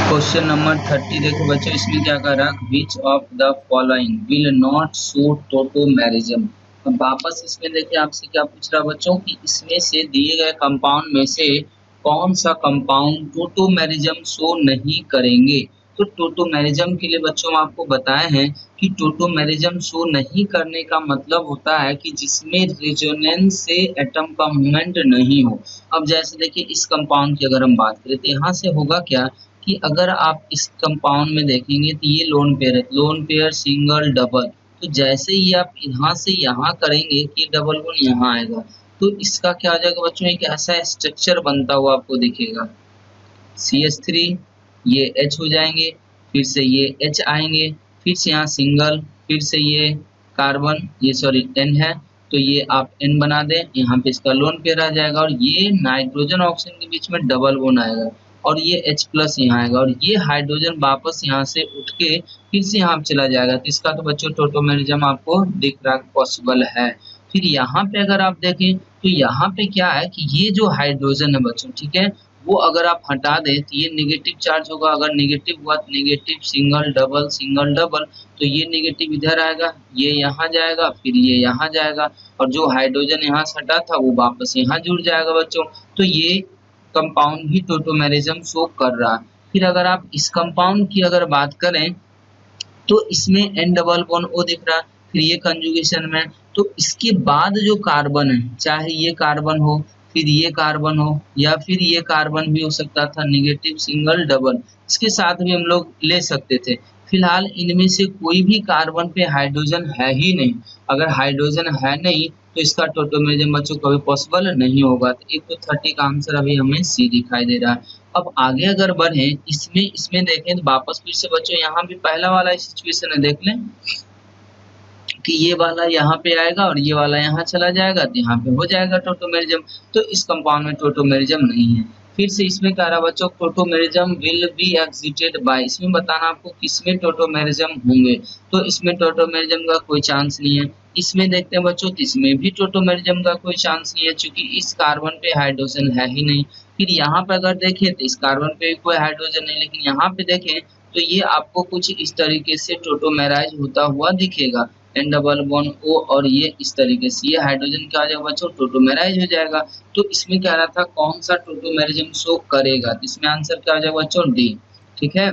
Question number 30 देखो बच्चों, इसमें क्या कर रहा है, विच of the following will not show tautomerism. अब वापस इसमें देखिए आपसे क्या पूछ रहा है बच्चों कि इसमें से दिए गए कंपाउंड में से कौन सा कंपाउंड टोटोमेरिज्म शो नहीं करेंगे। तो टोटोमेरिज्म के लिए बच्चों हम आपको बताए हैं कि टोटोमेरिज्म शो नहीं करने का मतलब होता है कि जिसमें रेजोनेंस से एटम का मूवमेंट नहीं हो। अब जैसे देखिए इस कंपाउंड की अगर हम बात करें तो यहाँ से होगा क्या कि अगर आप इस कंपाउंड में देखेंगे तो ये लोन पेयर है, लोन पेयर सिंगल डबल। तो जैसे ही आप यहाँ से यहाँ करेंगे कि डबल बॉन्ड यहाँ आएगा, तो इसका क्या हो जाएगा बच्चों, एक ऐसा स्ट्रक्चर बनता हुआ आपको दिखेगा। CH3 ये H हो जाएंगे, फिर से ये H आएंगे, फिर से यहाँ सिंगल, फिर से ये कार्बन, ये सॉरी N है, तो ये आप N बना दें, यहाँ पे इसका लोन पेयर आ जाएगा और ये नाइट्रोजन ऑक्सीजन के बीच में डबल बॉन्ड आएगा और ये H प्लस यहाँ आएगा और ये हाइड्रोजन वापस यहाँ से उठ के फिर से यहाँ चला जाएगा। तो इसका तो बच्चों टोटोमेरिज्म आपको दिख रहा पॉसिबल है। फिर यहाँ पे अगर आप देखें तो यहाँ पे क्या है कि ये जो हाइड्रोजन है बच्चों, ठीक है, वो अगर आप हटा दें तो ये नेगेटिव चार्ज होगा। अगर नेगेटिव हुआ तो नेगेटिव सिंगल डबल, तो ये नेगेटिव इधर आएगा, ये यहाँ जाएगा, फिर ये यहाँ जाएगा और जो हाइड्रोजन यहाँ से हटा था वो वापस यहाँ जुड़ जाएगा बच्चों। तो ये कंपाउंड भी टोटोमेरिज्म शो कर रहा है। फिर अगर आप इस कंपाउंड की अगर बात करें तो इसमें N डबल बॉन्ड O दिख रहा है, फिर ये कंजुगेशन में, तो इसके बाद जो कार्बन है, चाहे ये कार्बन हो, फिर ये कार्बन हो, या फिर ये कार्बन भी हो सकता था, नेगेटिव सिंगल डबल, इसके साथ भी हम लोग ले सकते थे। फिलहाल इनमें से कोई भी कार्बन पे हाइड्रोजन है ही नहीं। अगर हाइड्रोजन है नहीं तो इसका टोटोमेरिज्म बच्चों कभी पॉसिबल नहीं होगा। तो एक तो 30 का आंसर अभी हमें सी दिखाई दे रहा है। अब आगे अगर बढ़े इसमें देखें तो वापस फिर से बच्चों यहाँ भी पहला वाला सिचुएशन है, देख लें कि ये वाला यहाँ पे आएगा और ये वाला यहाँ चला जाएगा, तो यहाँ पे हो जाएगा टोटोमेरिज्म। तो इस कंपाउंड में टोटोमेरिज्म नहीं है। फिर से इसमें कह रहा बच्चों tautomerism will be exhibited by, इसमें बताना आपको किसमें टोटोमेरिज्म होंगे। तो इसमें टोटोमेरिज्म का कोई चांस नहीं है। इसमें देखते हैं बच्चों, इसमें भी टोटोमेरिज्म का कोई चांस नहीं है क्योंकि इस कार्बन पे हाइड्रोजन है ही नहीं। फिर यहाँ पे अगर देखें तो इस कार्बन पे कोई हाइड्रोजन नहीं, लेकिन यहाँ पे देखें तो ये आपको कुछ इस तरीके से टोटोमेराइज होता हुआ दिखेगा, N डबल बॉन्ड O, और ये इस तरीके से ये हाइड्रोजन क्या हो जाएगा बच्चों, टोटोमेराइज हो जाएगा। तो इसमें क्या रहा था, कौन सा टोटोमेरिज्म शो करेगा, तो इसमें आंसर क्या हो जाएगा बच्चों, डी। ठीक है।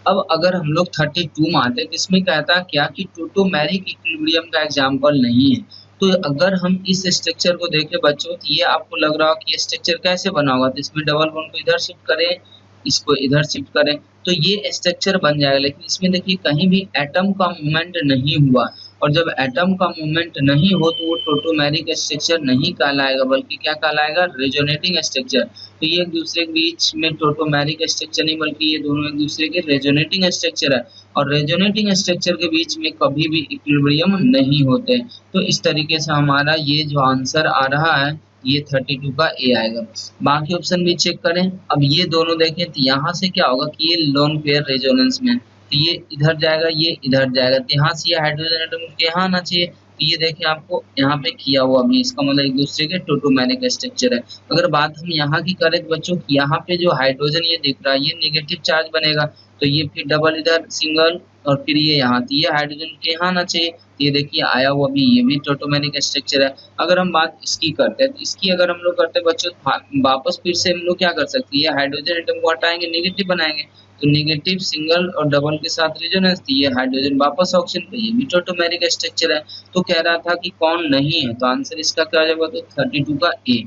अब अगर हम लोग 32 में आते हैं तो इसमें कहता है क्या कि टोटोमेरिक इक्विलिब्रियम का एग्जाम्पल नहीं है। तो अगर हम इस स्ट्रक्चर को देखें बच्चों तो ये आपको लग रहा हो कि स्ट्रक्चर कैसे बना होगा, तो इसमें डबल बॉन्ड को इधर शिफ्ट करें, इसको इधर शिफ्ट करें तो ये स्ट्रक्चर बन जाएगा। लेकिन इसमें देखिए कहीं भी एटम का मूवमेंट नहीं हुआ, और जब एटम का मूवमेंट नहीं हो तो वो टोटोमेरिक स्ट्रक्चर नहीं कहलाएगा, बल्कि क्या कहलाएगा, रेजोनेटिंग स्ट्रक्चर। तो ये एक दूसरे के बीच में टोटोमेरिक स्ट्रक्चर नहीं, बल्कि ये दोनों एक दूसरे के रेजोनेटिंग स्ट्रक्चर है, और रेजोनेटिंग स्ट्रक्चर के बीच में कभी भी इक्विलिब्रियम नहीं होते। तो इस तरीके से हमारा ये जो आंसर आ रहा है ये 32 का ए आएगा। बाकी ऑप्शन भी चेक करें। अब ये दोनों देखें तो यहाँ से क्या होगा कि ये लोन पेयर रेजोनेंस में, तो ये इधर जाएगा, ये इधर जाएगा, तो यहाँ से ये हाइड्रोजन एटम के यहाँ आना चाहिए। तो ये देखें आपको यहाँ पे किया हुआ भी, इसका मतलब एक दूसरे के टोटोमेरिक स्ट्रक्चर है। अगर बात हम यहाँ की करें तो बच्चों यहाँ पे जो हाइड्रोजन ये दिख रहा है ये नेगेटिव चार्ज बनेगा, तो ये फिर डबल इधर सिंगल और फिर ये यहाँ, तो ये हाइड्रोजन के यहाँ आना चाहिए। ये देखिए आया हुआ भी, ये भी टोटोमेरिक स्ट्रक्चर है। अगर हम बात इसकी करते हैं तो इसकी अगर हम लोग करते हैं बच्चों वापस फिर से हम लोग क्या कर सकते हैं, ये हाइड्रोजन एटम को हटाएंगे, नेगेटिव बनाएंगे, तो नेगेटिव सिंगल और डबल के साथ रेजोनेंस, ये हाइड्रोजन वापस ऑक्सीजन पे, ये भी टोटोमेरिक स्ट्रक्चर है। तो कह रहा था कि कौन नहीं है, तो आंसर इसका क्या हो जाएगा, तो 32 का ए।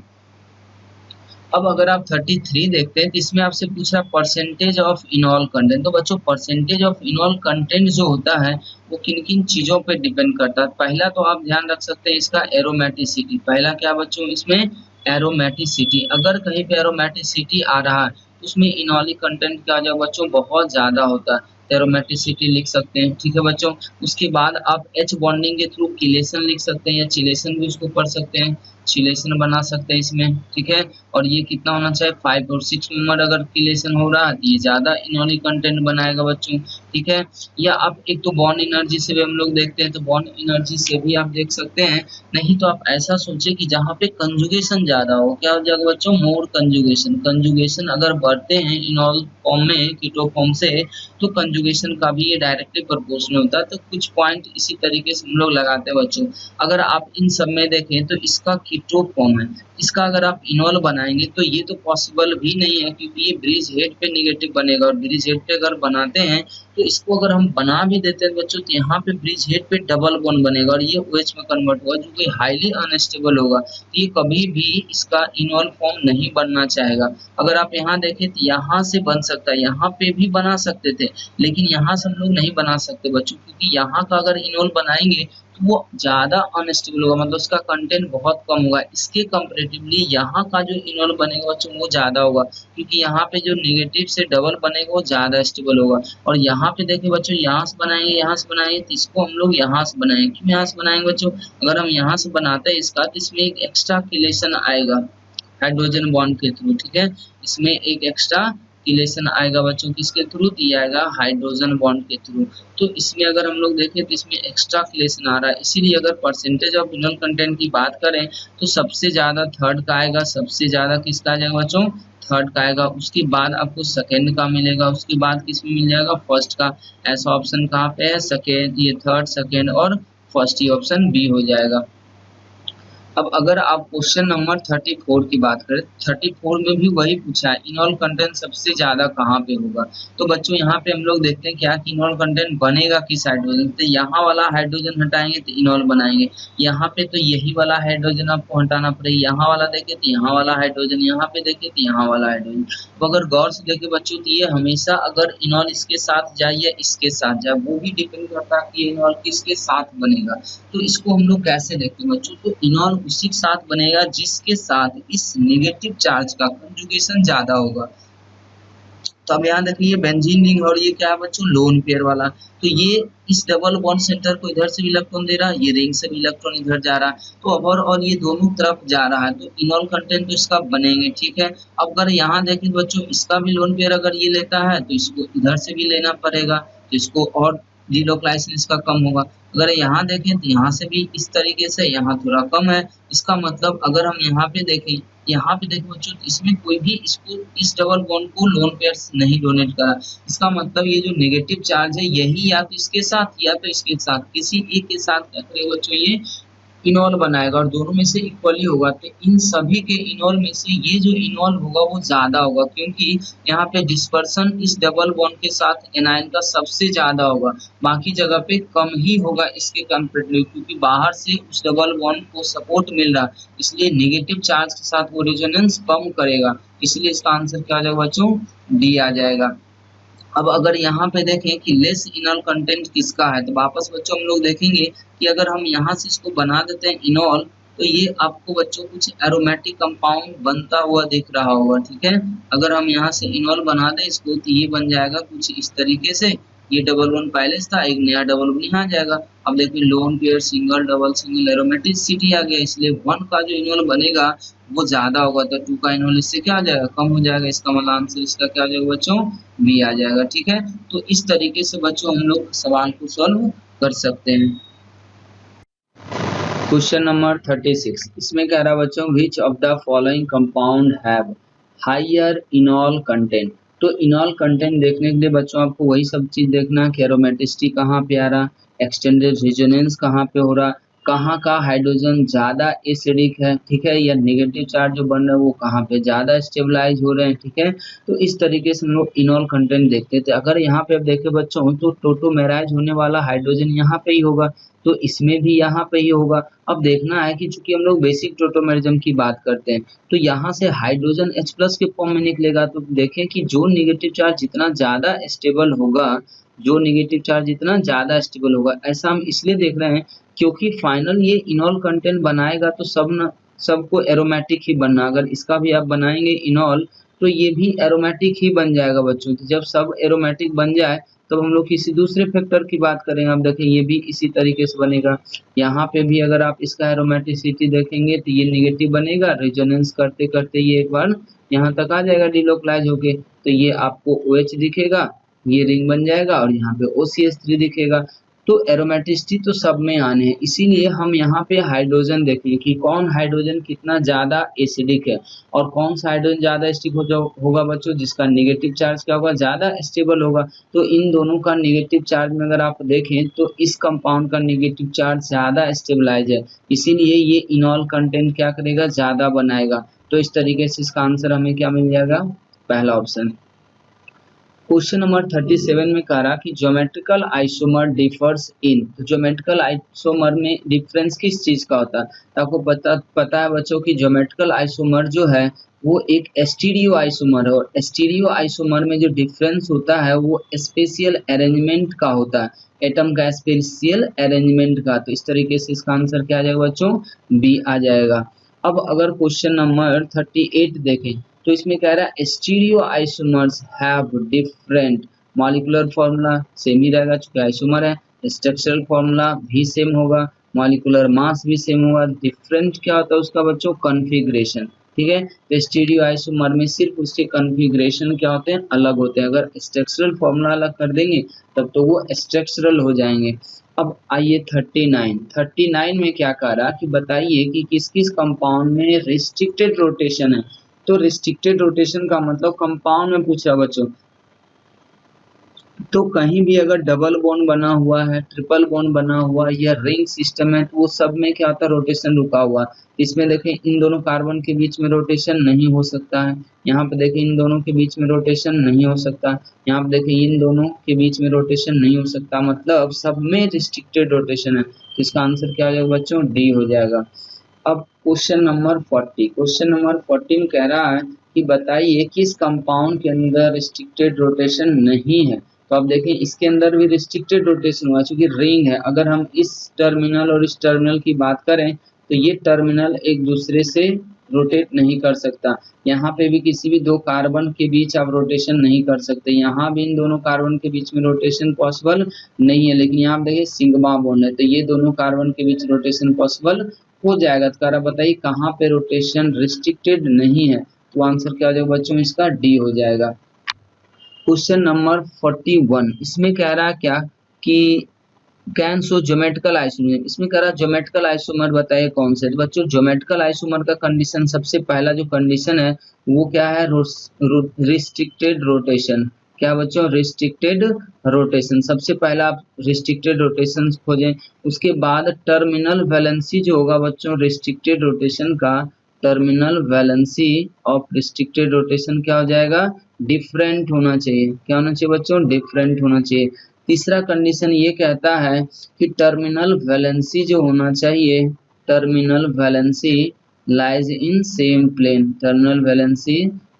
अब अगर आप 33 देखते हैं तो इसमें आपसे पूछ रहा परसेंटेज ऑफ इनॉल कंटेंट। तो बच्चों परसेंटेज ऑफ इनॉल कंटेंट जो होता है वो किन किन चीजों पे डिपेंड करता है। पहला तो आप ध्यान रख सकते हैं इसका एरोमेटिसिटी। पहला क्या बच्चों, इसमें एरोमेटिसिटी। अगर कहीं पे एरोमेटिसिटी आ रहा है तो उसमें इनॉलिक कंटेंट क्या जो बच्चों बहुत ज्यादा होता है, एरोमेटिसिटी लिख सकते हैं। ठीक है बच्चों। उसके बाद आप H बॉन्डिंग के थ्रू किलेशन लिख सकते हैं या चिलेशन भी उसको पढ़ सकते हैं। चिलेशन बना सकते हैं इसमें, ठीक है। और ये कितना होना चाहिए 5 और 6 मेंबर अगर चिलेशन हो रहा है तो ये ज्यादा इनोलिक कंटेंट बनाएगा बच्चों, ठीक है। या आप एक तो बॉन्ड एनर्जी से भी हम लोग देखते हैं, तो बॉन्ड एनर्जी से भी आप देख सकते हैं। नहीं तो आप ऐसा सोचिए कि जहाँ पे कंजुगेशन ज्यादा हो, क्या हो जाएगा बच्चों मोर कंजुगेशन। कंजुगेशन अगर बढ़ते हैं इनॉल फॉर्म में कीटो फॉर्म से, तो कंजुगेशन का भी ये डायरेक्टली प्रोपोर्शनल होता है। तो कुछ पॉइंट इसी तरीके से हम लोग लगाते हैं बच्चों। अगर आप इन सब में देखें तो इसका कीटो फॉर्म है, इसका अगर आप इनॉल बनाएंगे तो ये तो पॉसिबल भी नहीं है, क्योंकि ये ब्रिज हेड पे निगेटिव बनेगा। और ब्रिज हेड पे अगर बनाते हैं तो इसको अगर हम बना भी देते हैं बच्चों, तो यहाँ पे ब्रिज हेड पे डबल बॉन्ड बनेगा और ये OH में कन्वर्ट होगा, जो कि हाईली अनस्टेबल होगा। तो ये कभी भी इसका इनॉल फॉर्म नहीं बनना चाहेगा। अगर आप यहाँ देखें तो यहाँ से बन सकता है, यहाँ पे भी बना सकते थे, लेकिन यहाँ से हम लोग नहीं बना सकते बच्चों, क्योंकि यहाँ का अगर इनॉल बनाएंगे तो वो ज्यादा अनस्टेबल होगा, मतलब उसका कंटेंट बहुत कम होगा। इसके कंपेरेटिवली यहाँ का जो इनॉल बनेगा बच्चों वो ज्यादा होगा, क्योंकि यहाँ पे जो नेगेटिव से डबल बनेगा वो ज्यादा स्टेबल होगा। और यहाँ पे देखिए बच्चों, यहाँ से बनाएंगे, यहाँ से बनाएंगे, तो इसको हम लोग यहाँ से बनाएंगे। क्यों यहाँ से बनाएंगे बच्चों? अगर हम यहाँ से बनाते हैं इसका, तो इसमें एक एक्स्ट्रा किलेशन आएगा हाइड्रोजन बॉन्ड के थ्रू, ठीक है। इसमें एक एक्स्ट्रा किलेशन आएगा बच्चों, किसके थ्रू? दिया आएगा हाइड्रोजन बॉन्ड के थ्रू। तो इसमें अगर हम लोग देखें तो इसमें एक्स्ट्रा किलेशन आ रहा है। इसीलिए अगर परसेंटेज ऑफ इनॉल कंटेंट की बात करें तो सबसे ज्यादा थर्ड का आएगा, सबसे ज्यादा किसका आ जाएगा बच्चों? थर्ड का आएगा। उसके बाद आपको सेकेंड का मिलेगा, उसके बाद किसमें मिल जाएगा? फर्स्ट का। ऐसा ऑप्शन कहाँ पे है? सेकेंड, ये थर्ड, सेकेंड और फर्स्ट, ही ऑप्शन बी हो जाएगा। अब अगर आप क्वेश्चन नंबर 34 की बात करें, 34 में भी वही पूछा है, इनॉल कंटेंट सबसे ज्यादा कहाँ पे होगा। तो बच्चों यहाँ पे हम लोग देखते हैं क्या कि इनॉल कंटेंट बनेगा किस हाइड्रोजन। तो यहाँ वाला हाइड्रोजन हटाएंगे तो इनॉल बनाएंगे। यहाँ पे तो यही वाला हाइड्रोजन आपको हटाना पड़ेगा। यहाँ वाला देखे तो यहाँ वाला हाइड्रोजन, यहाँ पे देखे तो यहाँ वाला हाइड्रोजन। तो अगर गौर से देखे बच्चों तो ये हमेशा अगर इनॉल इसके साथ जाए या इसके साथ जाए, वो भी डिपेंड करता है कि इनॉल किसके साथ बनेगा। तो इसको हम लोग कैसे देखते हैं बच्चों? तो इनॉल उसी के साथ बनेगा जिसके साथ इस नेगेटिव चार्ज का कंजुगेशन ज्यादा होगा। तो अब यहाँ देखिए बेंजीन रिंग, और ये क्या है बच्चों? लोन पेयर वाला। तो ये इस डबल बॉन्ड सेंटर को इधर से भी इलेक्ट्रॉन दे रहा है, ये रिंग से भी इलेक्ट्रॉन इधर जा रहा है। तो अब और ये दोनों तरफ जा रहा है, तो इनॉल कंटेंट तो इसका बनेंगे, ठीक है। अब अगर यहाँ देखें बच्चों, इसका भी लोन पेयर अगर ये लेता है तो इसको इधर से भी लेना पड़ेगा, तो इसको और डिलोक्लाइसिन इसका कम होगा। अगर यहाँ देखें तो यहाँ से भी इस तरीके से, यहाँ थोड़ा कम है। इसका मतलब अगर हम यहाँ पे देखें, यहाँ पे देखो बच्चों, इसमें कोई भी इसको इस डबल बॉन्ड को लोन पेयर्स नहीं डोनेट करा। इसका मतलब ये जो नेगेटिव चार्ज है यही या तो इसके साथ या तो इसके साथ, किसी एक के साथ क्या करेगा बच्चों? ये इनॉल बनाएगा और दोनों में से इक्वली होगा। तो इन सभी के इनॉल में से ये जो इनॉल होगा वो ज्यादा होगा, क्योंकि यहाँ पे डिस्पर्सन इस डबल बॉन्ड के साथ एनायन का सबसे ज्यादा होगा, बाकी जगह पे कम ही होगा इसके कंपेरेटिवली, क्योंकि बाहर से उस डबल बॉन्ड को सपोर्ट मिल रहा है, इसलिए नेगेटिव चार्ज के साथ वो रेजोनेंस कम करेगा। इसलिए इसका आंसर क्या आ जाएगा बच्चों? डी आ जाएगा। अब अगर यहाँ पे देखें कि लेस इनॉल कंटेंट किसका है, तो वापस बच्चों हम लोग देखेंगे कि अगर हम यहाँ से इसको बना देते हैं इनॉल, तो ये आपको बच्चों कुछ एरोमेटिक कंपाउंड बनता हुआ दिख रहा होगा, ठीक है। अगर हम यहाँ से इनॉल बना दें इसको, तो ये बन जाएगा कुछ इस तरीके से। ये डबल वन पहले था, एक नया डबल वन यहाँ आ जाएगा। अब देखिए lone pair, single, double, single, aromaticity आ गया, इसलिए वन का जो इनॉल बनेगा वो ज्यादा होगा, तो टू का इनॉल इससे क्या आ जाएगा? कम हो जाएगा। इसका मतलब आंसर इसका क्या आ जाएगा बच्चों? बी आ जाएगा, ठीक है। तो इस तरीके से बच्चों हम लोग सवाल को सॉल्व कर सकते हैं। क्वेश्चन नंबर 36, इसमें कह रहा है बच्चों which of the following compound have higher enol content. तो इनॉल कंटेंट देखने के लिए बच्चों आपको वही सब चीज देखना है कि एरोमेटिसिटी कहाँ पे आ रहा, एक्सटेंडेड रेजोनेंस कहाँ पे हो रहा, कहाँ का हाइड्रोजन ज्यादा एसिडिक है, ठीक है, या नेगेटिव चार्ज जो बन रहा है वो कहाँ पे ज्यादा स्टेबलाइज हो रहे हैं, ठीक है। तो इस तरीके से हम लोग इनॉल कंटेंट देखते थे। अगर यहाँ पे आप देखें बच्चों, तो टोटोमेराइज होने वाला हाइड्रोजन यहाँ पे ही होगा, तो इसमें भी यहाँ पे ही होगा। अब देखना है कि चूंकि हम लोग बेसिक टोटोमेरिज्म की बात करते हैं, तो यहाँ से हाइड्रोजन H+ के फॉर्म में निकलेगा। तो देखें कि जो नेगेटिव चार्ज जितना ज्यादा स्टेबल होगा, जो नेगेटिव चार्ज जितना ज्यादा स्टेबल होगा, ऐसा हम इसलिए देख रहे हैं क्योंकि फाइनल ये इनॉल कंटेंट बनाएगा तो सबको एरोमेटिक ही बनना। अगर इसका भी आप बनाएंगे इनॉल, तो ये भी एरोमेटिक ही बन जाएगा बच्चों। तो जब सब एरोमेटिक बन जाए तब हम लोग किसी दूसरे फैक्टर की बात करेंगे। अब देखें ये भी इसी तरीके से बनेगा। यहाँ पे भी अगर आप इसका एरोमेटिसिटी देखेंगे तो ये नेगेटिव बनेगा, रेजोनेंस करते करते ये एक बार यहाँ तक आ जाएगा डिलोकलाइज होके, तो ये आपको OH दिखेगा, ये रिंग बन जाएगा और यहाँ पे OCH3 दिखेगा। तो एरोमेटिसिटी तो सब में आने हैं, इसीलिए हम यहाँ पे हाइड्रोजन देखें कि कौन हाइड्रोजन कितना ज्यादा एसिडिक है और कौन सा हाइड्रोजन ज्यादा एसिडिक होगा बच्चों, जिसका नेगेटिव चार्ज क्या होगा, ज्यादा स्टेबल होगा। तो इन दोनों का नेगेटिव चार्ज में अगर आप देखें तो इस कंपाउंड का नेगेटिव चार्ज ज्यादा स्टेबलाइज है, इसीलिए ये इनॉल कंटेंट क्या करेगा, ज्यादा बनाएगा। तो इस तरीके से इसका आंसर हमें क्या मिल जाएगा, पहला ऑप्शन। क्वेश्चन नंबर 37 में कह रहा कि ज्योमेट्रिकल आइसोमर डिफर्स इन, तो ज्योमेट्रिकल आइसोमर में डिफरेंस किस चीज का होता है। तो आपको पता है बच्चों की ज्योमेट्रिकल आइसोमर जो है वो एक स्टीरियो आइसोमर है, और स्टीरियो आइसोमर में जो डिफरेंस होता है वो स्पेशियल अरेंजमेंट का होता है, एटम का स्पेशियल अरेंजमेंट का। तो इस तरीके से इसका आंसर क्या आ जाएगा बच्चों, बी आ जाएगा। अब अगर क्वेश्चन नंबर 38 देखें तो इसमें कह रहा है stereo isomers have different molecular formula, same ही रहेगा चूंकि आइसोमर है, स्ट्रक्चरल फॉर्मूला भी सेम होगा, मॉलिक्यूलर मास भी सेम होगा। डिफरेंट क्या होता है उसका बच्चों, कॉन्फ़िगरेशन। ठीक है, तो स्टीरियो आइसोमर में सिर्फ उसके कॉन्फ़िगरेशन क्या होते हैं, अलग होते हैं। अगर स्ट्रक्चरल फॉर्मूला अलग कर देंगे तब तो वो स्ट्रक्चरल हो जाएंगे। अब आइए 39 में क्या कह रहा कि बताइए कि किस किस कंपाउंड में रिस्ट्रिक्टेड रोटेशन है। तो रिस्ट्रिक्टेड रोटेशन का मतलब कंपाउंड में पूछ रहा बच्चों, तो कहीं भी अगर डबल बॉन्ड बना हुआ है, ट्रिपल बॉन्ड बना हुआ या रिंग सिस्टम है तो वो सब में क्या होता है, रोटेशन रुका हुआ। इसमें देखें इन दोनों कार्बन के बीच में रोटेशन नहीं हो सकता है, यहाँ पे देखें इन दोनों के बीच में रोटेशन नहीं हो सकता, यहाँ पे देखें इन दोनों के बीच में रोटेशन नहीं हो सकता, मतलब सब में रिस्ट्रिक्टेड रोटेशन है। तो इसका आंसर क्या हो जाएगा बच्चों, डी हो जाएगा। अब क्वेश्चन नंबर 40 में कह रहा है कि बताइए किस कंपाउंड के अंदर रिस्ट्रिक्टेड रोटेशन नहीं है। तो आप देखें इसके अंदर भी रिस्ट्रिक्टेड रोटेशन हुआ, चूंकि रिंग है। अगर हम इस टर्मिनल और इस टर्मिनल की बात करें तो ये टर्मिनल एक दूसरे से रोटेट नहीं कर सकता। यहाँ पे भी किसी भी दो कार्बन के बीच आप रोटेशन नहीं कर सकते, यहाँ भी इन दोनों कार्बन के बीच में रोटेशन पॉसिबल नहीं है। लेकिन यहाँ देखिए सिग्मा बॉन्ड है तो ये दोनों कार्बन के बीच रोटेशन पॉसिबल हो जाएगा। तो कह बताइए कहाँ पे रोटेशन रिस्ट्रिक्टेड नहीं है, तो आंसर क्या हो जाएगा बच्चों, इसका डी हो जाएगा। क्वेश्चन नंबर 41 इसमें कह रहा क्या कि कैन शो ज्योमेट्रिकल आइसोमर। इसमें कह रहा ज्योमेट्रिकल आइसोमर बताइए कौन से। बच्चों ज्योमेट्रिकल आइसोमर का कंडीशन, सबसे पहला जो कंडीशन है वो क्या है, रिस्ट्रिक्टेड रोटेशन। क्या बच्चों, रिस्ट्रिक्टेड रोटेशन। सबसे पहला आप रिस्ट्रिक्टेड रोटेशन खोजें। उसके बाद टर्मिनल वैलेंसी जो होगा बच्चों रिस्ट्रिक्टेड रोटेशन का, terminal valency of restricted rotation क्या हो जाएगा, डिफरेंट होना चाहिए। क्या होना चाहिए बच्चों, डिफरेंट होना चाहिए। तीसरा कंडीशन ये कहता है कि टर्मिनल वैलेंसी जो होना चाहिए, terminal valency lies in same plane, terminal valency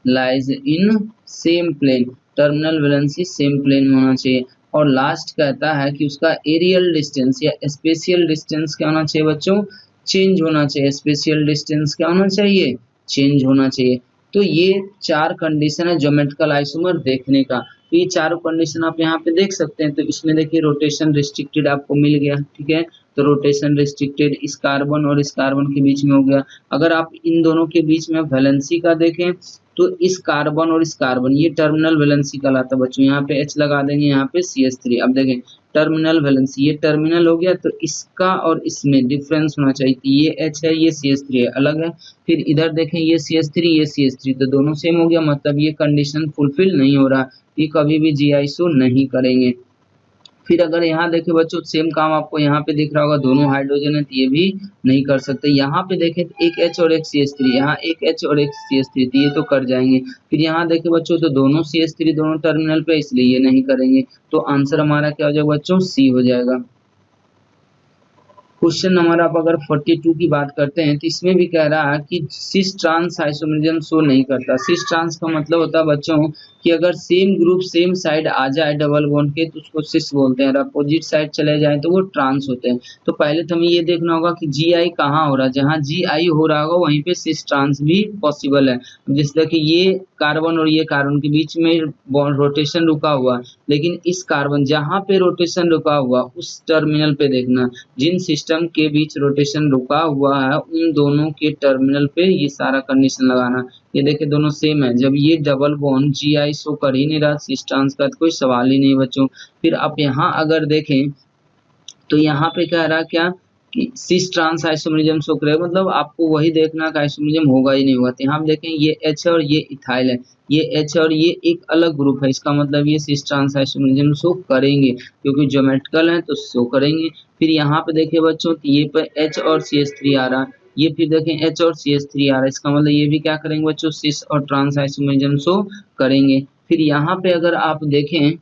lies in same plane, terminal valency same plane में होना चाहिए। और लास्ट कहता है कि उसका एरियल डिस्टेंस या स्पेशियल डिस्टेंस क्या होना चाहिए बच्चों, चेंज होना चाहिए। स्पेशियल डिस्टेंस क्या होना चाहिए, चेंज होना चाहिए। तो ये चार कंडीशन है ज्योमेट्रिकल आइसोमर देखने का। तो ये चारों कंडीशन आप यहाँ पे देख सकते हैं। तो इसमें देखिए रोटेशन रिस्ट्रिक्टेड आपको मिल गया, ठीक है। तो रोटेशन रिस्ट्रिक्टेड इस कार्बन और इस कार्बन के बीच में हो गया। अगर आप इन दोनों के बीच में वैलेंसी का देखें तो इस कार्बन और इस कार्बन, ये टर्मिनल वैलेंसी कहलाता है बच्चों। यहाँ पे H लगा देंगे, यहाँ पे CH3। अब देखें टर्मिनल वैलेंसी, ये टर्मिनल हो गया तो इसका और इसमें डिफरेंस होना चाहिए। तो ये H है, ये CH3 है, अलग है। फिर इधर देखें ये CH3, ये CH3, तो दोनों सेम हो गया, मतलब ये कंडीशन फुलफिल नहीं हो रहा, ये कभी भी जी-आइसो नहीं करेंगे। फिर अगर यहाँ देखें बच्चों सेम काम आपको यहाँ पे दिख रहा होगा, दोनों हाइड्रोजन है तो ये भी नहीं कर सकते। यहाँ पे देखें तो एक H और एक CH3, यहाँ एक H और एक CH3, तो ये तो कर जाएंगे। फिर यहाँ देखें बच्चों तो दोनों CH3 दोनों टर्मिनल पे, इसलिए ये नहीं करेंगे। तो आंसर हमारा क्या हो जाएगा बच्चों, सी हो जाएगा। क्वेश्चन नंबर आप अगर 42 की बात करते हैं तो इसमें भी कह रहा है कि सिस ट्रांस आइसोमरिज्म शो नहीं करता। सिस ट्रांस का मतलब होता है बच्चों कि अगर सेम ग्रुप सेम साइड आ जाए डबल बॉन्ड के तो उसको सिस बोलते हैं, और अपोजिट साइड चले जाए तो वो ट्रांस होते हैं। तो पहले तो हमें ये देखना होगा कि जी आई कहाँ हो रहा है, जहाँ जी आई हो रहा होगा वहीं पे सिस ट्रांस भी पॉसिबल है। जैसे कि ये कार्बन और ये कार्बन के बीच में रोटेशन रुका हुआ, लेकिन इस कार्बन जहाँ पे रोटेशन रुका हुआ उस टर्मिनल पे देखना, जिन सिस्टम के बीच रोटेशन रुका हुआ है उन दोनों के टर्मिनल पे ये सारा कंडीशन लगाना। ये देखिए दोनों सेम है, जब ये डबल बॉन्ड जी आई शो कर ही नहीं रहा सिस ट्रांस का तो कोई सवाल ही नहीं बच्चों। फिर आप यहाँ अगर देखें तो यहाँ पे कह रहा क्या कि सिस ट्रांस आइसोमरिज्म शो करेगा, मतलब आपको वही देखना कि आइसोमरिज्म होगा ही नहीं होगा। तो यहाँ आप देखें ये H है और ये इथाइल है, ये H और ये एक अलग ग्रुप है, इसका मतलब ये सिस ट्रांस आइसोमरिज्म शो करेंगे क्योंकि ज्योमेट्रिकल है तो शो करेंगे। फिर यहाँ पे देखिए बच्चों तो ये पे H और CH3 आ रहा, ये फिर देखें H और CH3 आ रहा है, इसका मतलब ये भी क्या करेंगे बच्चों सिस और ट्रांस आइसोमरिज्म शो करेंगे। फिर यहाँ पे अगर आप देखें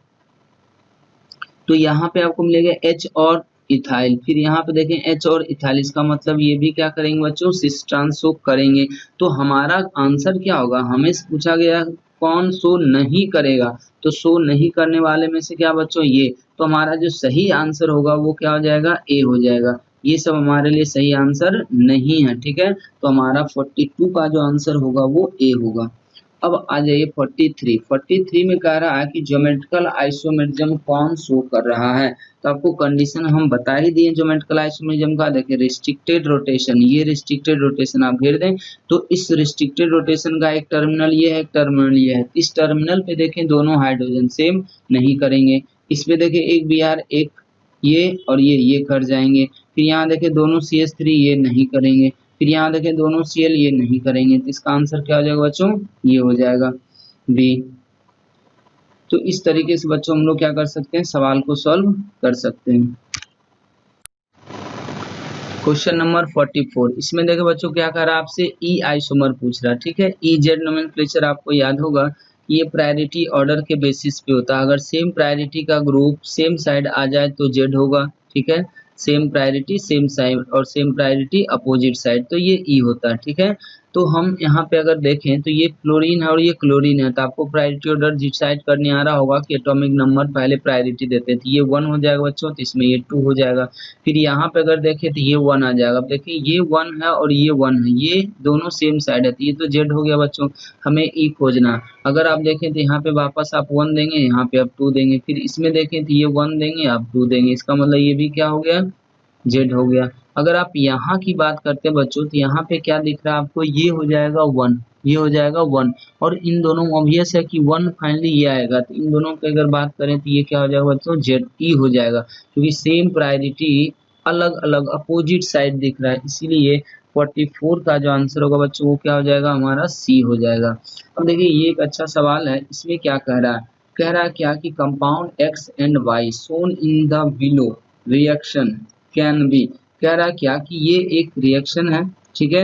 तो यहाँ पे आपको मिलेगा H और इथाइल, फिर यहाँ पे देखें H और इथाइल, इसका मतलब ये भी क्या करेंगे बच्चों सिस ट्रांस शो करेंगे। तो हमारा आंसर क्या होगा, हमें पूछा गया कौन शो नहीं करेगा, तो शो नहीं करने वाले में से क्या बच्चों ये, तो हमारा जो सही आंसर होगा वो क्या हो जाएगा ए हो जाएगा। ये सब हमारे लिए सही आंसर नहीं है, ठीक है। तो हमारा 42 का जो आंसर होगा वो ए होगा। अब आ जाइए 43 में कह रहा है कि ज्योमेट्रिकल आइसोमेरिज्म कौन शो कर रहा है। तो आपको कंडीशन हम बता ही दिए ज्योमेट्रिकल आइसोमेरिज्म का, देखिए रिस्ट्रिक्टेड रोटेशन, ये रिस्ट्रिक्टेड रोटेशन आप घेर दें तो इस रिस्ट्रिक्टेड रोटेशन का एक टर्मिनल ये है एक टर्मिनल ये है, इस टर्मिनल पे देखें दोनों हाइड्रोजन सेम नहीं करेंगे, इस पे देखें एक Br एक ये और ये कर जाएंगे, फिर यहाँ देखें दोनों CH3 ये नहीं करेंगे, फिर यहाँ देखें दोनों Cl ये नहीं करेंगे, तो इसका आंसर क्या हो जाएगा बच्चों ये हो जाएगा बी। तो इस तरीके से बच्चों हम लोग क्या कर सकते हैं सवाल को सॉल्व कर सकते हैं। क्वेश्चन नंबर 44, इसमें देखो बच्चों क्या कर रहा है आपसे ई आइसोमर पूछ रहा है, ठीक है। ई जेड नोमेनक्लेचर आपको याद होगा, ये प्रायोरिटी ऑर्डर के बेसिस पे होता है, अगर सेम प्रायोरिटी का ग्रुप सेम साइड आ जाए तो जेड होगा, ठीक है। सेम प्रायोरिटी सेम साइड और सेम प्रायोरिटी अपोजिट साइड तो ये ई होता है, ठीक है। तो हम यहाँ पे अगर देखें तो ये फ्लोरीन है और ये क्लोरीन है, तो आपको प्रायोरिटी ऑर्डर डिसाइड करने आ रहा होगा कि एटॉमिक नंबर पहले प्रायोरिटी देते थे, ये 1 हो जाएगा बच्चों, तो इसमें ये 2 हो जाएगा। फिर यहाँ पे अगर देखें तो ये 1 आ जाएगा, अब देखिए ये 1 है और ये 1 है, ये दोनों सेम साइड है तो ये तो जेड हो गया बच्चों। हमें ई खोजना, अगर आप देखें तो यहाँ पे वापस आप 1 देंगे, यहाँ पे आप 2 देंगे, फिर इसमें देखें तो ये 1 देंगे आप 2 देंगे, इसका मतलब ये भी क्या हो गया जेड हो गया। अगर आप यहाँ की बात करते हैं बच्चों तो यहाँ पे क्या दिख रहा है आपको, ये हो जाएगा 1, ये हो जाएगा 1, और इन दोनों ऑब्वियस है कि 1 फाइनली ये आएगा, तो इन दोनों की अगर बात करें तो ये क्या हो जाएगा बच्चों जेड ई हो जाएगा, क्योंकि सेम प्रायोरिटी अलग अलग अपोजिट साइड दिख रहा है, इसीलिए 44 का जो आंसर होगा बच्चों वो क्या हो जाएगा हमारा सी हो जाएगा। अब देखिए ये एक अच्छा सवाल है, इसमें क्या कह रहा है, कह रहा है क्या कि compound X and Y shown in the below reaction can be, कह रहा है क्या कि ये एक रिएक्शन है, ठीक है।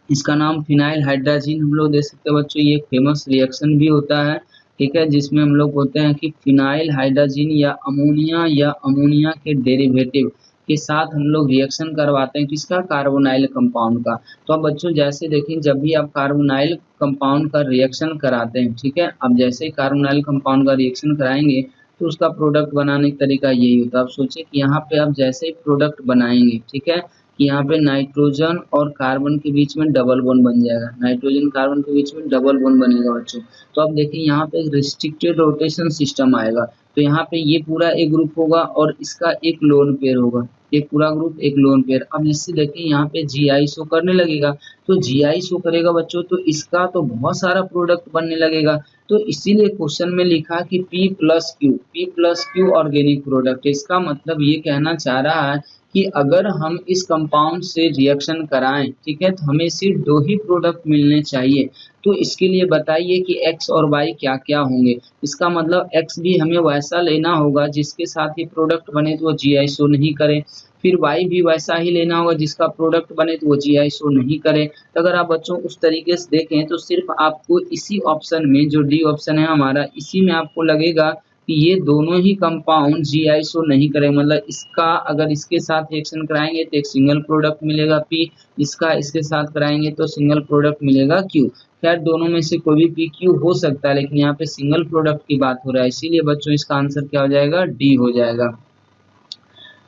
इसका नाम फिनाइल हाइड्राजीन हम लोग दे सकते हैं बच्चों, ये एक फेमस रिएक्शन भी होता है, ठीक है, जिसमें हम लोग बोलते हैं कि फिनाइल हाइड्राजीन या अमोनिया के डेरिवेटिव के साथ हम लोग रिएक्शन करवाते हैं किसका कार्बोनाइल कंपाउंड का। तो अब बच्चों जैसे देखें जब भी आप कार्बोनाइल कंपाउंड का रिएक्शन कराते हैं, ठीक है, अब जैसे ही कार्बोनाइल कंपाउंड का रिएक्शन कराएंगे तो उसका प्रोडक्ट बनाने का तरीका यही होता है। आप सोचिए कि यहाँ पे आप जैसे ही प्रोडक्ट बनाएंगे, ठीक है, कि यहाँ पे नाइट्रोजन और कार्बन के बीच में डबल बॉन्ड बन जाएगा, नाइट्रोजन कार्बन के बीच में डबल बॉन्ड बनेगा बच्चों। तो अब देखिए यहाँ पे रिस्ट्रिक्टेड रोटेशन सिस्टम आएगा, तो यहाँ पे ये पूरा एक ग्रुप होगा और इसका एक लोन पेयर होगा, एक पूरा ग्रुप एक लोन पेयर। अब जिससे देखिए यहाँ पे जी शो करने लगेगा, तो जी शो करेगा बच्चों तो इसका तो बहुत सारा प्रोडक्ट बनने लगेगा, तो इसीलिए क्वेश्चन में लिखा कि P+Q ऑर्गेनिक प्रोडक्ट, इसका मतलब ये कहना चाह रहा है कि अगर हम इस कंपाउंड से रिएक्शन कराएं, ठीक है, तो हमें सिर्फ 2 ही प्रोडक्ट मिलने चाहिए। तो इसके लिए बताइए कि x और y क्या क्या होंगे, इसका मतलब x भी हमें वैसा लेना होगा जिसके साथ ही प्रोडक्ट बने तो वो जी शो नहीं करे, फिर y भी वैसा ही लेना होगा जिसका प्रोडक्ट बने तो वो जी शो नहीं करे। तो अगर आप बच्चों उस तरीके से देखें तो सिर्फ आपको इसी ऑप्शन में जो डी ऑप्शन है हमारा, इसी में आपको लगेगा कि ये दोनों ही कंपाउंड GI शो नहीं करेंगे, मतलब इसका अगर इसके साथ रिएक्शन कराएंगे तो एक सिंगल प्रोडक्ट मिलेगा P, इसका इसके साथ कराएंगे तो सिंगल प्रोडक्ट मिलेगा Q। खैर दोनों में से कोई भी PQ हो सकता है, लेकिन यहाँ पे सिंगल प्रोडक्ट की बात हो रहा है, इसीलिए बच्चों इसका आंसर क्या हो जाएगा, डी हो जाएगा।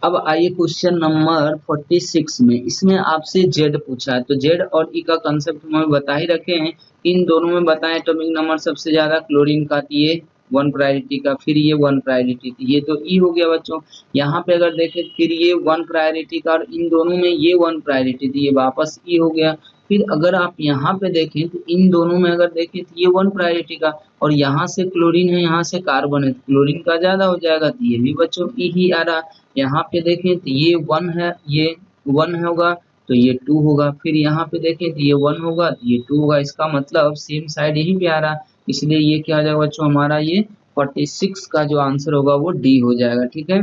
अब आइए क्वेश्चन नंबर 46 में, इसमें आपसे जेड पूछा है, तो जेड और ई का कंसेप्ट हमें बता ही रखे हैं। इन दोनों में बताएं एटॉमिक नंबर सबसे ज्यादा क्लोरीन का, ये 1 प्रायोरिटी का, फिर ये 1 प्रायोरिटी थी, ये तो ई हो गया बच्चों। यहाँ पे अगर देखें फिर ये 1 प्रायोरिटी का और इन दोनों में ये 1 प्रायोरिटी थी, ये वापस ई हो गया। फिर अगर आप यहाँ पे देखें तो इन दोनों में अगर देखें तो ये 1 प्रायोरिटी का और यहाँ से क्लोरीन है, यहाँ से कार्बन है, तो क्लोरीन का ज्यादा हो जाएगा, तो ये भी बच्चों ई ही आ रहा। यहाँ पे देखें तो ये 1 है, ये 1 होगा तो ये 2 होगा, फिर यहाँ पे देखें तो ये 1 होगा तो ये 2 होगा, इसका मतलब सेम साइड यहीं पे आ रहा, इसलिए ये क्या आ जाएगा बच्चों, हमारा ये 46 का जो आंसर होगा वो डी हो जाएगा। ठीक है।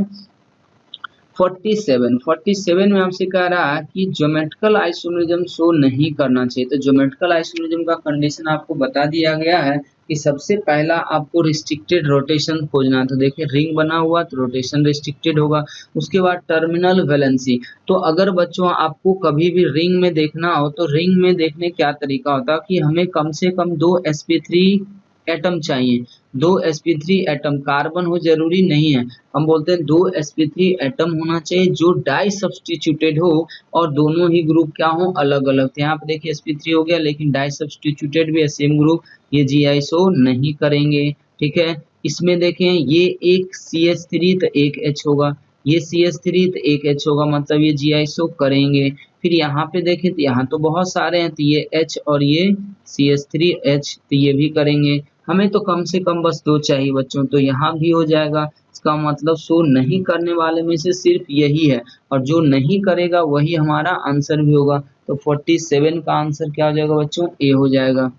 47 में आपसे कह रहा है कि ज्योमेट्रिकल आइसोमरिज्म शो नहीं करना चाहिए, तो ज्योमेट्रिकल आइसोमरिज्म का कंडीशन आपको बता दिया गया है कि सबसे पहला आपको रिस्ट्रिक्टेड रोटेशन खोजना है, तो देखिए रिंग बना हुआ तो रोटेशन रिस्ट्रिक्टेड होगा। उसके बाद टर्मिनल वैलेंसी, तो अगर बच्चों आपको कभी भी रिंग में देखना हो तो रिंग में देखने क्या तरीका होता है कि हमें कम से कम 2 sp3 एटम चाहिए, 2 sp3 एटम, कार्बन हो जरूरी नहीं है, हम बोलते हैं 2 sp3 एटम होना चाहिए जो डाई सब्स्टिट्यूटेड हो और दोनों ही ग्रुप क्या हो, अलग अलग। तो यहाँ पे देखिए sp3 हो गया लेकिन डाई सब्स्टिट्यूटेड भी है सेम ग्रुप, ये GI शो नहीं करेंगे। ठीक है। इसमें देखें ये एक CH3 तो एक H होगा, ये CH3 तो एक H होगा, मतलब ये GI शो करेंगे। फिर यहाँ पे देखें तो यहाँ तो बहुत सारे हैं, तो ये H और ये CH3H, तो ये भी करेंगे। हमें तो कम से कम बस 2 चाहिए बच्चों, तो यहाँ भी हो जाएगा। इसका मतलब शो नहीं करने वाले में से सिर्फ यही है और जो नहीं करेगा वही हमारा आंसर भी होगा, तो 47 का आंसर क्या हो जाएगा बच्चों, ए हो जाएगा।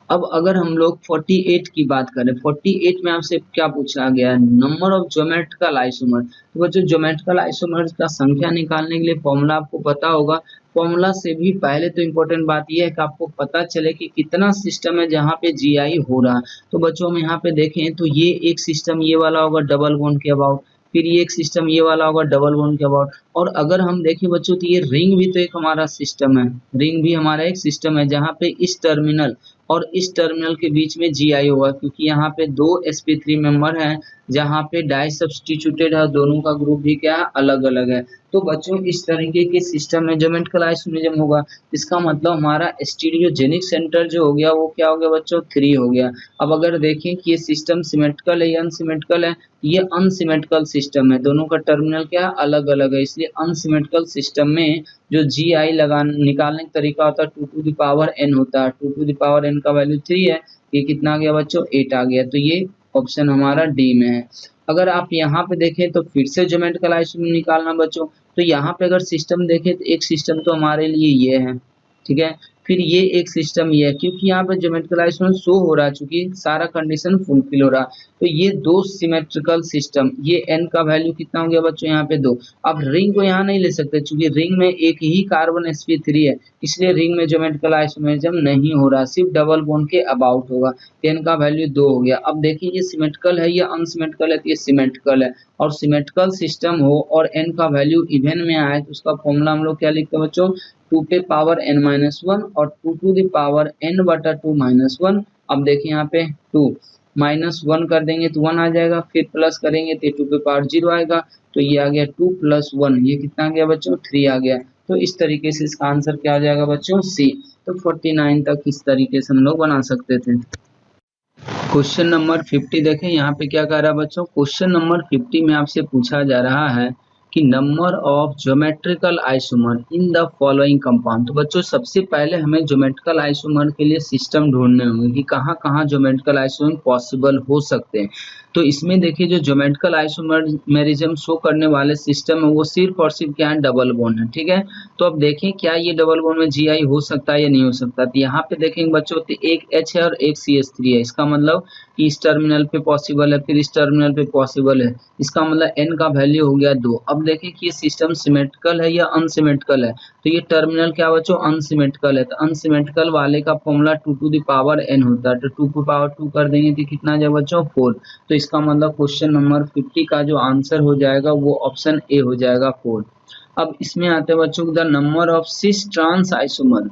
अब अगर हम लोग 48 की बात करें, 48 में आपसे क्या पूछा गया है, नंबर ऑफ ज्योमेट्रिकल आइसोमर। तो बच्चों ज्योमेट्रिकल आइसोमर का संख्या निकालने के लिए फॉर्मूला आपको पता होगा। फॉर्मूला से भी पहले तो इम्पोर्टेंट बात यह है कि आपको पता चले कि कितना सिस्टम है जहाँ पे GI हो रहा है। तो बच्चों हम यहाँ पे देखें तो ये एक सिस्टम ये वाला होगा डबल बॉन्ड के अबाउट, फिर ये एक सिस्टम ये वाला होगा डबल बॉन्ड के अबाउट, और अगर हम देखें बच्चों तो ये रिंग भी तो एक हमारा सिस्टम है, रिंग भी हमारा एक सिस्टम है जहाँ पे इस टर्मिनल और इस टर्मिनल के बीच में GI होगा, क्योंकि यहाँ पे 2 sp3 मेंबर हैं जहाँ पे डाई सब्स्टिट्यूटेड है, दोनों का ग्रुप भी क्या है, अलग अलग है। तो बच्चों इस तरीके के सिस्टम में ज्योमेट्रिकल आइसोमरिज्म होगा, इसका मतलब हमारा स्टीरियोजेनिक सेंटर जो हो गया वो क्या हो गया बच्चों, 3 हो गया। अब अगर देखें कि ये सिस्टम सिमेट्रिकल है या अनसिमेट्रिकल है, ये अनसिमेट्रिकल सिस्टम है, दोनों का टर्मिनल क्या है, अलग अलग है, इसलिए अनसिमेट्रिकल सिस्टम में जो GI निकालने का तरीका होता है 2 to the power n होता है, 2 to the power n का वैल्यू 3 है, ये कितना आ गया बच्चों, 8 आ गया, तो ये ऑप्शन हमारा डी में है। अगर आप यहाँ पे देखें तो फिर से ज्योमेट्रिकल आइसोमर निकालना बच्चों, तो यहाँ पे अगर सिस्टम देखें तो एक सिस्टम तो हमारे लिए ये है, ठीक है, फिर ये एक सिस्टम ये है, क्योंकि यहाँ पे ज्योमेट्रिकल आइसोमर शो हो रहा है, चूंकि सारा कंडीशन फुलफिल हो रहा, तो ये 2 सिमेट्रिकल सिस्टम, ये n का वैल्यू कितना हो गया बच्चों, यहाँ पे 2। अब रिंग को यहाँ नहीं ले सकते चूंकि रिंग में एक ही कार्बन sp3 है, इसलिए रिंग में ज्योमेट्रिकल आइसोमरिज्म नहीं हो रहा, सिर्फ डबल बॉन्ड के अबाउट होगा, n का वैल्यू 2 हो गया। अब देखिए ये सिमेट्रिकल है या अनसिमेट्रिकल है, तो ये सिमेट्रिकल है, और सिमेट्रिकल सिस्टम हो और n का वैल्यू इवन में आए तो उसका फॉर्मूला हम लोग क्या लिखते हैं बच्चों, 2 पे पावर n-1 और 2 to the power n/2-1। अब देखिए यहाँ पे 2 -1 कर देंगे तो 1 आ जाएगा, फिर प्लस करेंगे तो 2 पे पावर 0 आएगा, तो ये आ गया 2 + 1, ये कितना आ गया बच्चों, 3 आ गया। तो इस तरीके से इसका आंसर क्या आ जाएगा बच्चों, सी। तो 49 तक इस तरीके से हम लोग बना सकते थे। क्वेश्चन नंबर 50 देखें, यहाँ पे क्या कह रहा है बच्चों, क्वेश्चन नंबर 50 में आपसे पूछा जा रहा है कि number of geometrical isomer in the following compound. तो बच्चों सबसे पहले हमें ज्योमेट्रिकल आइसोमर के लिए सिस्टम ढूंढने होंगे कि कहाँ कहाँ ज्योमेट्रिकल आइसोमर पॉसिबल हो सकते हैं। तो इसमें देखिए जो ज्योमेट्रिकल आइसोमेरिज्म शो करने वाले सिस्टम है वो सिर्फ और सिर्फ क्या है, डबल बॉन्ड है। ठीक है, तो अब देखें क्या ये डबल बॉन्ड में जीआई हो सकता है या नहीं हो सकता। तो यहाँ पे देखेंगे बच्चों तो एक H है और एक CH3 है, इसका मतलब कि इस टर्मिनल पे पॉसिबल है, फिर इस टर्मिनल पे पॉसिबल है, इसका मतलब n का वैल्यू हो गया 2। अब देखें कि ये सिस्टम सिमेट्रिकल है या अनसिमेट्रिकल है। तो ये टर्मिनल क्या बच्चों, अनसिमेट्रिकल है। तो अनसिमेट्रिकल वाले का formula 2 to the power n होता है। तो 2 की पावर 2 कर देंगे तो कितना आ जाएगा बच्चों, 4। तो इसका मतलब क्वेश्चन नंबर 50 का जो आंसर हो जाएगा वो ऑप्शन ए हो जाएगा 4। अब इसमें आते हैं बच्चों the number of cis trans isomer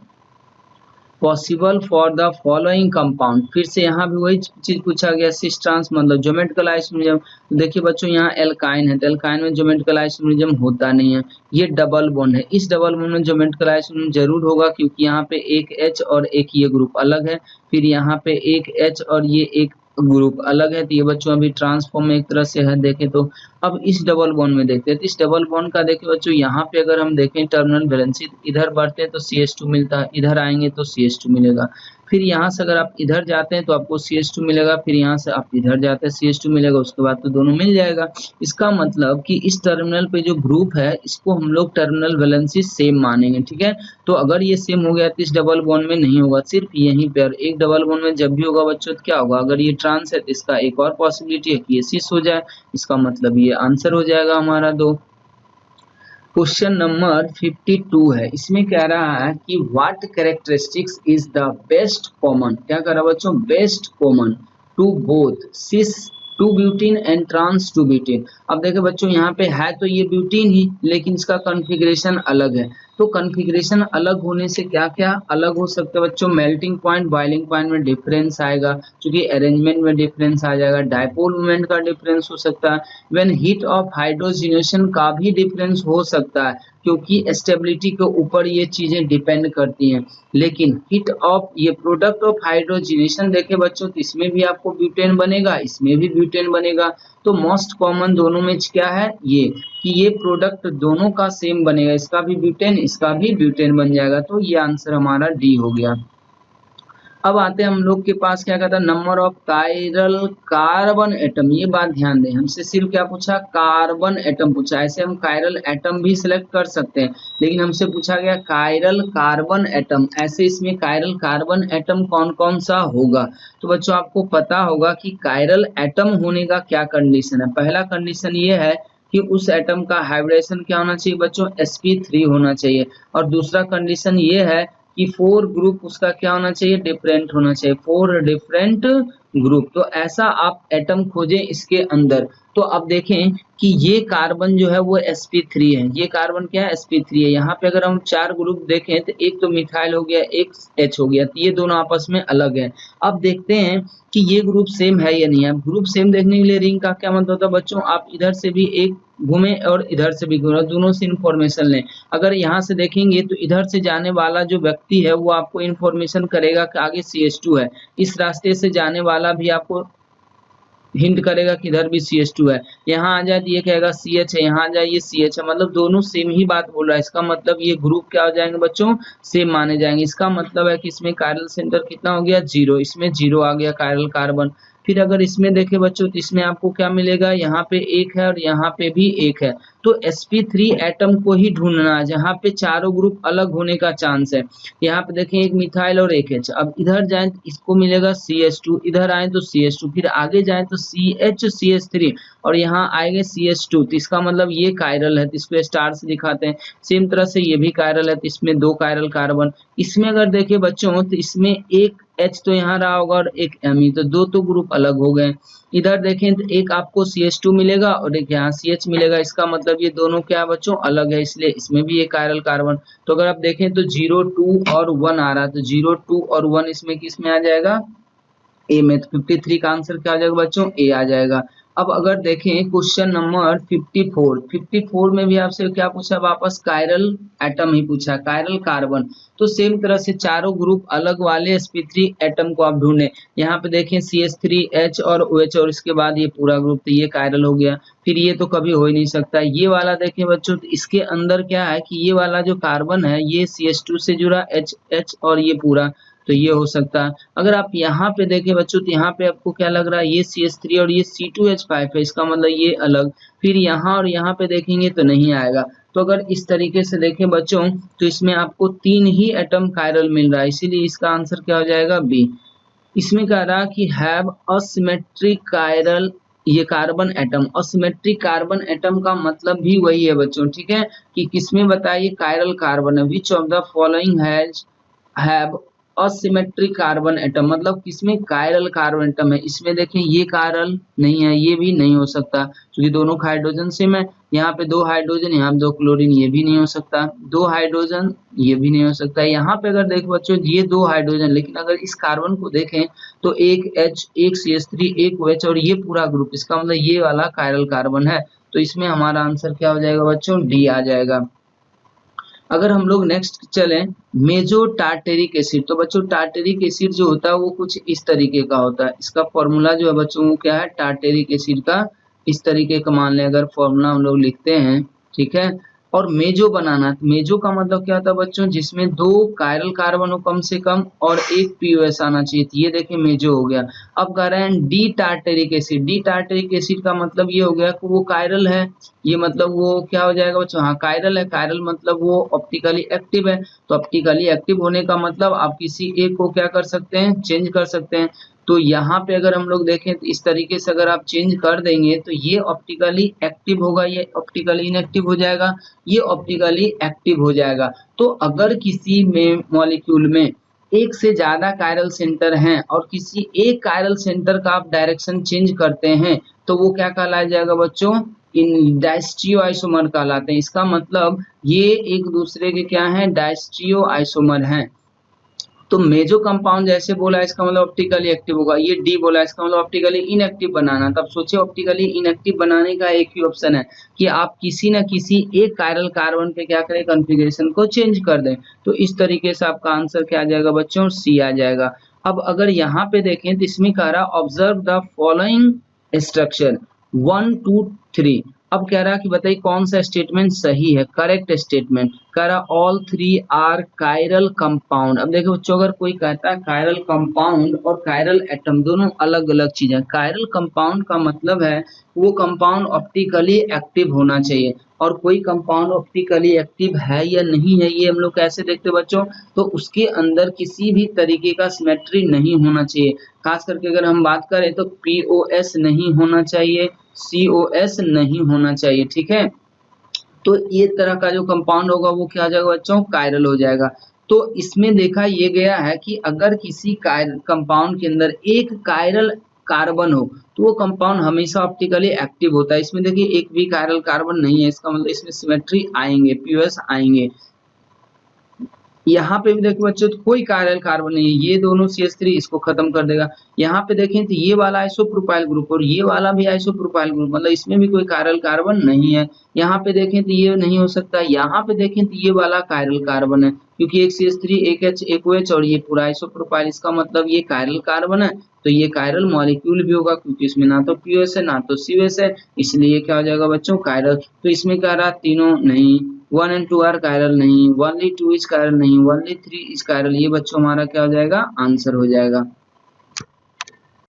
possible for the following compound. फिर से यहाँ भी वही चीज पूछा गया, सिस ट्रांस मतलब ज्योमेट्रिकल आइसोमरिज्म। देखिए बच्चों यहाँ एल्काइन है, तो एल्काइन में ज्योमेट्रिकल आइसोमरिज्म होता नहीं है, ये डबल बॉन्ड है। इस डबल बॉन्ड में ज्योमेट्रिकल आइसोमरिज्म जरूर होगा क्योंकि यहाँ पे एक H और एक ये ग्रुप अलग है, फिर यहाँ पे एक H और ये एक ग्रुप अलग है। तो ये बच्चों अभी ट्रांसफॉर्म में एक तरह से है देखें तो। अब इस डबल बॉन्ड में देखते हैं, तो इस डबल बॉन्ड का देखिए बच्चों यहाँ पे अगर हम देखें टर्मिनल वैलेंसी, इधर बढ़ते हैं तो CH2 मिलता है, इधर आएंगे तो CH2 मिलेगा। फिर यहाँ से अगर आप इधर जाते हैं तो आपको CH2 मिलेगा, फिर यहाँ से आप इधर जाते हैं CH2 मिलेगा, उसके बाद तो दोनों मिल जाएगा। इसका मतलब कि इस टर्मिनल पे जो ग्रुप है इसको हम लोग टर्मिनल वैलेंसी सेम मानेंगे। ठीक है, तो अगर ये सेम हो गया तो इस डबल बॉन्ड में नहीं होगा, सिर्फ यहीं पे। और एक डबल बॉन्ड में जब भी होगा बच्चों तो क्या होगा, अगर ये ट्रांस है तो इसका एक और पॉसिबिलिटी है कि ये सिस हो जाए, इसका मतलब ये आंसर हो जाएगा हमारा 2। क्वेश्चन नंबर 52 है, इसमें कह रहा है कि what characteristics is the best common, क्या कह रहा है बच्चों, best common to both cis two butene and trans two butene. अब देखो बच्चों यहाँ पे है तो ये ब्यूटीन ही, लेकिन इसका कॉन्फ़िगरेशन अलग है। तो कॉन्फ़िगरेशन अलग होने से क्या क्या अलग हो सकता है बच्चों, मेल्टिंग पॉइंट बॉइलिंग पॉइंट में डिफरेंस आएगा, क्योंकि अरेंजमेंट में डिफरेंस आ जाएगा, डायपोल मोमेंट का डिफरेंस हो सकता है, व्हेन हीट ऑफ हाइड्रोजनेशन का भी डिफरेंस हो सकता है, क्योंकि स्टेबिलिटी के ऊपर ये चीजें डिपेंड करती हैं। लेकिन हीट ऑफ ये प्रोडक्ट ऑफ हाइड्रोजनेशन देखे बच्चों तो इसमें भी आपको ब्यूटेन बनेगा, इसमें भी ब्यूटेन बनेगा। तो मोस्ट कॉमन दोनों में क्या है ये कि ये प्रोडक्ट दोनों का सेम बनेगा, इसका भी ब्यूटेन इसका भी ब्यूटेन बन जाएगा। तो ये आंसर हमारा डी हो गया। अब आते हैं हम लोग के पास क्या कहता है, number of chiral carbon atom. ये बात ध्यान दें, हमसे सिर्फ क्या पूछा, कार्बन एटम पूछा। ऐसे हम कायरल एटम भी सिलेक्ट कर सकते हैं, लेकिन हमसे पूछा गया कायरल कार्बन एटम। ऐसे इसमें कायरल कार्बन एटम कौन कौन सा होगा। तो बच्चों आपको पता होगा कि कायरल एटम होने का क्या कंडीशन है। पहला कंडीशन ये है कि उस एटम का हाइब्रिडेशन क्या होना चाहिए बच्चों, sp3 होना चाहिए। और दूसरा कंडीशन ये है कि 4 ग्रुप उसका क्या होना चाहिए, डिफरेंट होना चाहिए, 4 डिफरेंट ग्रुप। तो ऐसा आप एटम खोजें इसके अंदर। तो अब देखें कि ये कार्बन जो है वो sp3 है, ये कार्बन क्या है, sp3 है। यहाँ पे अगर हम 4 ग्रुप देखें तो एक तो मिथाइल हो गया, एक H हो गया, तो ये दोनों आपस में अलग है। अब देखते हैं कि ये ग्रुप सेम है या नहीं है। ग्रुप सेम देखने के लिए रिंग का क्या मतलब होता है बच्चों, आप इधर से भी एक घूमे और इधर से भी घूमे, दोनों से इंफॉर्मेशन लें। अगर यहाँ से देखेंगे तो इधर से जाने वाला जो व्यक्ति है वो आपको इंफॉर्मेशन करेगा कि आगे CH2 है, इस रास्ते से जाने वाला भी आपको हिंट करेगा कि इधर भी CH2 है। यहाँ आ जाए तो ये कहेगा CH है, यहाँ आ जाए ये CH है, मतलब दोनों सेम ही बात बोल रहा है। इसका मतलब ये ग्रुप क्या हो जाएंगे बच्चों, सेम माने जाएंगे। इसका मतलब है कि इसमें कायरल सेंटर कितना हो गया, 0, इसमें 0 आ गया कायरल कार्बन। फिर अगर इसमें देखें बच्चों तो इसमें आपको क्या मिलेगा, यहाँ पे 1 है और यहाँ पे भी 1 है। तो sp3 एटम को ही ढूंढना है जहाँ पे चारों ग्रुप अलग होने का चांस है। यहाँ पे देखें एक मिथाइल और एक H। अब इधर जाएं तो इसको मिलेगा CH2, इधर आए तो CH2, फिर आगे जाएं तो CH और यहाँ आएंगे CH2। तो इसका मतलब ये कायरल है, तो इसको स्टार से दिखाते हैं। सेम तरह से ये भी कायरल है, तो इसमें 2 कायरल कार्बन। इसमें अगर देखें बच्चों तो इसमें एक H तो यहाँ रहा होगा और एक Me, तो 2 तो ग्रुप अलग हो गए। इधर देखें तो एक आपको CH2 मिलेगा और एक यहाँ CH मिलेगा, इसका मतलब ये दोनों क्या बच्चों अलग है, इसलिए इसमें भी एक कायरल कार्बन। तो अगर आप देखें तो 0, 2 और 1 आ रहा है, तो 0, 2 और 1 इसमें किस में आ जाएगा, ए में। तो 53 का आंसर क्या आ जाएगा बच्चों, ए आ जाएगा। अब अगर देखें क्वेश्चन नंबर 54 में भी आपसे क्या पूछा, वापस कायरल एटम ही पूछा, कायरल कार्बन। तो सेम तरह से चारों ग्रुप अलग वाले sp3 एटम को आप ढूंढें। यहाँ पे देखें CH3H और OH और इसके बाद ये पूरा ग्रुप, तो ये कायरल हो गया। फिर ये तो कभी हो ही नहीं सकता। ये वाला देखें बच्चों तो इसके अंदर क्या है कि ये वाला जो कार्बन है ये CH2 से जुड़ा, H और ये पूरा तो ये हो सकता है। अगर आप यहाँ पे देखें बच्चों तो यहाँ पे आपको क्या लग रहा है, ये CH3 और ये C2H5 है, इसका मतलब ये अलग। फिर यहाँ और यहाँ पे देखेंगे तो नहीं आएगा। तो अगर इस तरीके से देखें बच्चों तो इसमें आपको 3 ही एटम कायरल मिल रहा है, इसीलिए इसका आंसर क्या हो जाएगा, बी। इसमें कह रहा कि हैव असिमेट्रिक कायरल, ये carbon atom, asymmetric carbon atom का मतलब भी वही है बच्चों, ठीक है, कि किसमें बताइए कायरल कार्बन है, विच of the following have asymmetric carbon atom, मतलब किसमें कायरल कार्बन एटम है। इसमें देखें ये कायरल नहीं है, ये भी नहीं हो सकता क्योंकि दोनों का हाइड्रोजन सेम है। यहाँ पे 2 हाइड्रोजन, यहाँ पे 2 क्लोरीन, ये भी नहीं हो सकता। 2 हाइड्रोजन, ये भी नहीं हो सकता। यहाँ पे अगर देखो बच्चों ये 2 हाइड्रोजन, लेकिन अगर इस कार्बन को देखें तो एक H, एक CH3, एक OH और ये पूरा ग्रुप, इसका मतलब ये वाला कायरल कार्बन है। तो इसमें हमारा आंसर क्या हो जाएगा बच्चों, डी आ जाएगा। अगर हम लोग नेक्स्ट चले मेजो टार्टेरिक एसिड, तो बच्चों टार्टेरिक एसिड जो होता है वो कुछ इस तरीके का होता है। इसका फॉर्मूला जो है बच्चों वो क्या है, टार्टेरिक एसिड का इस तरीके का मान लें अगर फॉर्मूला हम लोग लिखते हैं, ठीक है। और मेजो बनाना, मेजो का मतलब क्या होता है बच्चों, जिसमें 2 कायरल कार्बन हो कम से कम और एक POS आना चाहिए, तो ये देखिए मेजो हो गया। अब कह रहे हैं D tartaric acid, D tartaric acid का मतलब ये हो गया कि वो कायरल है, ये मतलब वो क्या हो जाएगा बच्चों, हाँ कायरल है, कायरल मतलब वो ऑप्टिकली एक्टिव है। तो ऑप्टिकली एक्टिव होने का मतलब आप किसी एक को क्या कर सकते हैं, चेंज कर सकते हैं। तो यहाँ पे अगर हम लोग देखें तो इस तरीके से अगर आप चेंज कर देंगे तो ये ऑप्टिकली एक्टिव होगा, ये ऑप्टिकली इनएक्टिव हो जाएगा, ये ऑप्टिकली एक्टिव हो जाएगा। तो अगर किसी में मॉलिक्यूल में एक से ज्यादा कायरल सेंटर हैं और किसी एक कायरल सेंटर का आप डायरेक्शन चेंज करते हैं तो वो क्या कहलाया जाएगा बच्चों, इन डायस्ट्रियो आइसोमर कहलाते हैं। इसका मतलब ये एक दूसरे के क्या है, डायस्ट्रियो आइसोमर हैं। तो मेजो कंपाउंड जैसे बोला इसका मतलब ऑप्टिकली एक्टिव होगा, ये डी बोला इसका मतलब ऑप्टिकली इनएक्टिव बनाना। तब सोचे ऑप्टिकली इनएक्टिव बनाने का एक ही ऑप्शन है कि आप किसी न किसी एक कायरल कार्बन पे क्या करें, कॉन्फ़िगरेशन को चेंज कर दें। तो इस तरीके से आपका आंसर क्या आ जाएगा बच्चों, सी आ जाएगा। अब अगर यहाँ पे देखें तो इसमें कह रहा ऑब्जर्व द फॉलोइंग स्ट्रक्चर 1, 2, 3। अब कह रहा कि बताइए कौन सा स्टेटमेंट सही है, करेक्ट स्टेटमेंट। कह रहा ऑल 3 आर कायरल कंपाउंड। अब देखो बच्चों अगर कोई कहता है कायरल कंपाउंड और कायरल एटम दोनों अलग अलग चीजें, कायरल कंपाउंड का मतलब है वो कंपाउंड ऑप्टिकली एक्टिव होना चाहिए, और कोई कंपाउंड ऑप्टिकली एक्टिव है या नहीं है ये हम लोग कैसे देखते हैं बच्चों, तो उसके अंदर किसी भी तरीके का सिमेट्री नहीं होना चाहिए। खास करके अगर हम बात करें तो POS नहीं होना चाहिए, COS नहीं होना चाहिए, ठीक है। तो ये तरह का जो कंपाउंड होगा वो क्या हो जाएगा बच्चों, कायरल हो जाएगा। तो इसमें देखा ये गया है कि अगर किसी कंपाउंड के अंदर एक कायरल कार्बन हो तो वो कंपाउंड हमेशा ऑप्टिकली एक्टिव होता है। इसमें देखिए एक भी कायरल कार्बन नहीं है, इसका मतलब इसमें सिमेट्री आएंगे, POS आएंगे। यहाँ पे भी देखो बच्चों तो कोई कायरल कार्बन नहीं है, ये दोनों CH3 इसको खत्म कर देगा। यहाँ पे देखें तो ये वाला आइसोप्रोपाइल ग्रुप और ये वाला भी आइसोप्रोपाइल ग्रुप, मतलब इसमें भी कोई कायरल कार्बन नहीं है। यहाँ पे देखें तो ये नहीं हो सकता, यहाँ पे देखें तो ये वाला कायरल कार्बन है क्योंकि एक CH3, एक H, एक OH और ये पूरा आइसोप्रोपाइल, इसका मतलब ये कायरल कार्बन है। तो ये कायरल मॉलिक्यूल भी होगा क्योंकि इसमें ना तो POS है ना तो COS है, इसलिए क्या हो जाएगा बच्चों, कायरल। तो इसमें क्या रहा, तीनों नहीं, 1 and 2 आर कायरल नहीं, ओनली 2 इज कायरल नहीं, ओनली 3 इज कायरल। ये बच्चों हमारा क्या हो जाएगा, आंसर हो जाएगा।